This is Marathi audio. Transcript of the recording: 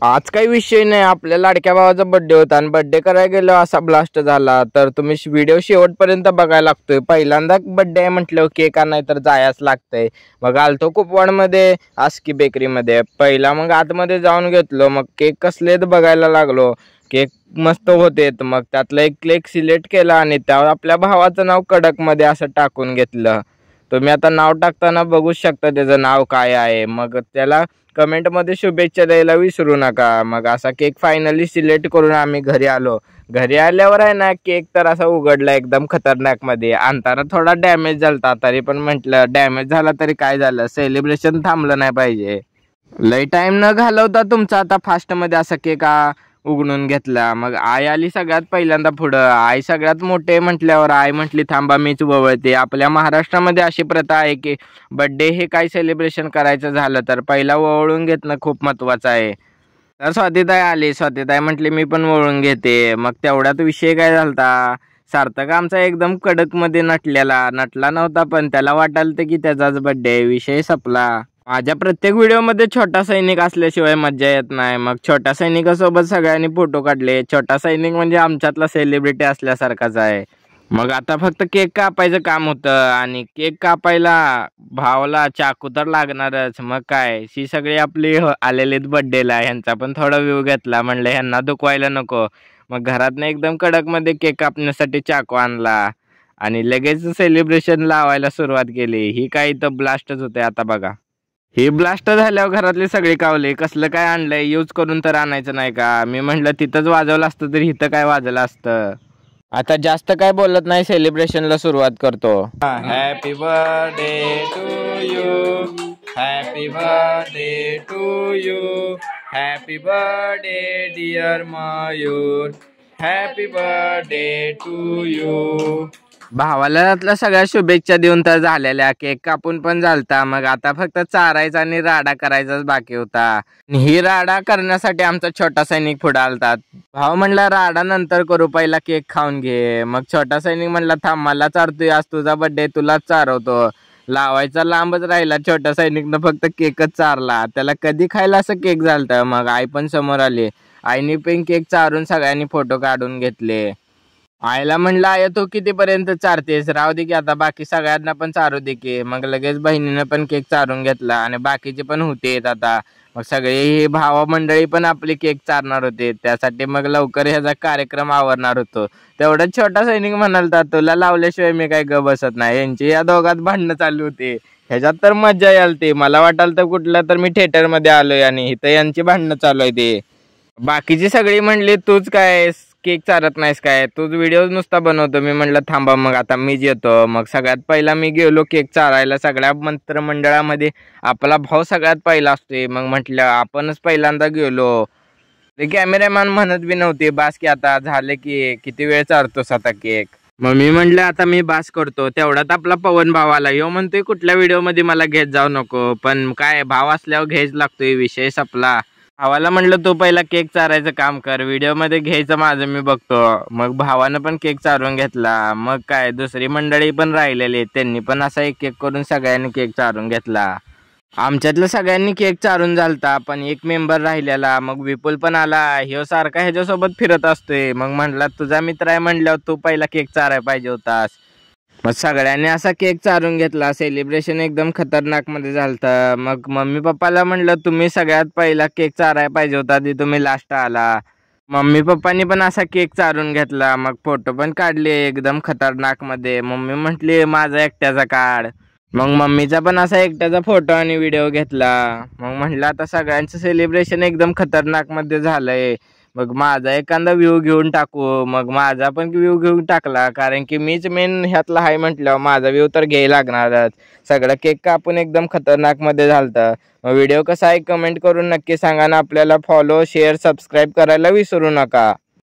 आज काही विषय नाही, आपल्या लाडक्या भावाचा बर्थडे होता आणि बर्थडे करायला गेलो असा ब्लास्ट झाला. तर तुम्ही व्हिडिओ शेवटपर्यंत बघायला लागतोय. पहिल्यांदा बर्थडे आहे म्हटलं केक आणाय तर जायच लागतंय. मग आलतो कुपवाडमध्ये आस्की बेकरीमध्ये. पहिला मग आतमध्ये जाऊन घेतलो. मग केक कसले बघायला लागलो. केक मस्त होते. मग त्यातला एक केक सिलेक्ट केला आणि त्यावर आपल्या भावाचं नाव कडकमध्ये असं टाकून घेतलं. तुम्ही आता नाव टाकताना बघू शकता त्याचं नाव काय आहे. मग त्याला कमेंटमध्ये शुभेच्छा द्यायला विसरू नका. मग असा केक फायनली सिलेक्ट करून आम्ही घरी आलो. घरी आल्यावर आहे ना, केक तर असा उघडला एकदम खतरनाक मध्ये. आणताना थोडा डॅमेज झालता, तरी पण म्हटलं डॅमेज झाला तरी काय झालं, सेलिब्रेशन थांबलं नाही पाहिजे. लई टाइम न घालवता तुमचा आता फास्ट मध्ये असा केक उघडून घेतला. मग आई आली सगळ्यात पहिल्यांदा पुढं. आई सगळ्यात मोठे म्हटल्यावर आई म्हटली थांबा मीच वळते. आपल्या महाराष्ट्रामध्ये अशी प्रथा आहे की बर्थडे हे काही सेलिब्रेशन करायचं झालं तर पहिला वळून घेतणं खूप महत्त्वाचं आहे. तर स्वातीताई आली. स्वातीताई म्हटली मी पण वळून घेते. मग तेवढ्यात विषय काय झालता, सार्थक आमचा एकदम कडक मध्ये नटला नव्हता, पण त्याला वाटायला की त्याचाच बर्थडे. विषय संपला. माझ्या प्रत्येक व्हिडिओमध्ये छोटा सैनिक असल्याशिवाय मज्जा येत नाही. मग छोट्या सैनिकासोबत सगळ्यांनी फोटो काढले. छोटा सैनिक म्हणजे आमच्यातला सेलिब्रिटी असल्यासारखाच आहे. मग आता फक्त केक कापायचं काम होतं आणि केक कापायला भावाला चाकू तर लागणारच. मग काय ही सगळी आपली आलेलीत बर्थडेला, ह्यांचा पण थोडा व्ह्यू घेतला. म्हणलं ह्यांना दुखवायला नको. मग घरातनं एकदम कडकमध्ये केक कापण्यासाठी चाकू आणला आणि लगेच सेलिब्रेशन लावायला सुरुवात केली. ही काही तर ब्लास्टच होते. आता बघा, ही ब्लास्ट झाल्यावर घरातले सगळे कावले, कसलं काय आणलंय, यूज करून तर आणायचं नाही का. मी म्हटलं तिथंच वाजवलं असतं तर इथं काय वाजवलं असतं. आता जास्त काय बोलत नाही, सेलिब्रेशनला सुरुवात करतो. Happy birthday to you, happy birthday to you, happy birthday dear Mayur, happy birthday to you. भावाला सगळ्या शुभेच्छा देऊन तर झालेल्या. केक कापून पण झालता. मग आता फक्त चारायचा आणि राडा करायचाच बाकी होता. ही राडा करण्यासाठी आमचा छोटा सैनिक पुढे आलता. भाव म्हणला राडा नंतर करू, पहिला केक खाऊन घे. मग छोटा सैनिक म्हणला थांब मला चारतोय, आज तुझा बर्थडे तुलाच चारवतो. लावायचा लांबच राहिला. छोटा सैनिकनं फक्त केकच चारला. त्याला कधी खायला असं केक झालतं. मग आई पण समोर आली. आईने पण केक चारून सगळ्यांनी फोटो काढून घेतले. आईला म्हणलं आय तू कितीपर्यंत चारतेस, राहू दे की आता बाकी सगळ्यांना पण चारू दे की. मग लगेच बहिणीनं पण केक चारून घेतला आणि बाकीचे पण होते आता. मग सगळे ही भावा मंडळी पण आपले केक चारणार होते. त्यासाठी मग लवकर ह्याचा कार्यक्रम आवरणार होतो. तेवढंच छोटा सैनिक म्हणालता तुला लावल्याशिवाय मी काय ग बसत नाही. यांची या दोघात भांडणं चालू होते. ह्याच्यात तर मज्जा यालती. मला वाटाल तर कुठलं तर मी थिएटर मध्ये आलोय आणि इथं यांची भांडणं चालू आहे. ते बाकीची सगळी म्हणली तूच काय केक चारत नाहीस काय, तूच व्हिडिओ नुसता बनवतो. मी म्हणलं थांबा मग आता मीच येतो. मग सगळ्यात पहिला मी गेलो केक चारायला. सगळ्या मंत्रिमंडळामध्ये आपला भाऊ सगळ्यात पहिला असतोय. मग म्हटलं आपणच पहिल्यांदा गेलो. ते कॅमेरामॅन म्हणत बी नव्हते बास की आता झाले की किती वेळ चारतोस आता केक. मग मी म्हटलं आता मी बास करतो. तेवढ्यात आपला पवन भाव आला. ह्यो म्हणतोय कुठल्या व्हिडिओ मध्ये मला घेत जाऊ नको, पण काय भाव असल्यावर घ्यायच लागतोय. विषय संपला. भावाला म्हणलं तू पहिला केक चारायचं काम कर, व्हिडिओ मध्ये घ्यायचं माझं मी बघतो. मग भावानं पण केक चारून घेतला. मग काय दुसरी मंडळी पण राहिलेली, त्यांनी पण असा एक एक करून सगळ्यांनी केक चारून घेतला. आमच्यातलं सगळ्यांनी केक चारून झालता, पण एक मेंबर राहिलेला. मग विपुल पण आला. ह्यो सारखा ह्याच्यासोबत फिरत असतोय. मग म्हणला तुझा मित्र आहे म्हणल्यावर तू पहिला केक चारायला पाहिजे होतास. मग सगळ्यांनी असा केक चारून घेतला. सेलिब्रेशन एकदम खतरनाक मध्ये झालतं. मग मम्मी पप्पाला म्हणलं तुम्ही सगळ्यात पहिला केक चारायला पाहिजे होता, ती तुम्ही लास्ट आला. मम्मी पप्पांनी पण असा केक चारून घेतला. मग फोटो पण काढले एकदम खतरनाक मध्ये. मम्मी म्हटली माझा एकट्याचा काढ. मग मम्मीचा पण असा एकट्याचा फोटो आणि व्हिडिओ घेतला. मग म्हटलं आता सगळ्यांचं सेलिब्रेशन एकदम खतरनाक मध्ये झालंय, मग माझा एखादा व्ह्यू घेऊन टाकू. मग माझा पण व्ह्यू घेऊन टाकला, कारण की मीच मेन ह्यातला हाय म्हटल्यावर माझा व्ह्यू तर घ्यायला लागणारच. सगळं केक कापून एकदम खतरनाक मध्ये झालतं. मग व्हिडिओ कसा आहे कमेंट करून नक्की सांगा ना. आपल्याला फॉलो शेअर सबस्क्राईब करायला विसरू नका.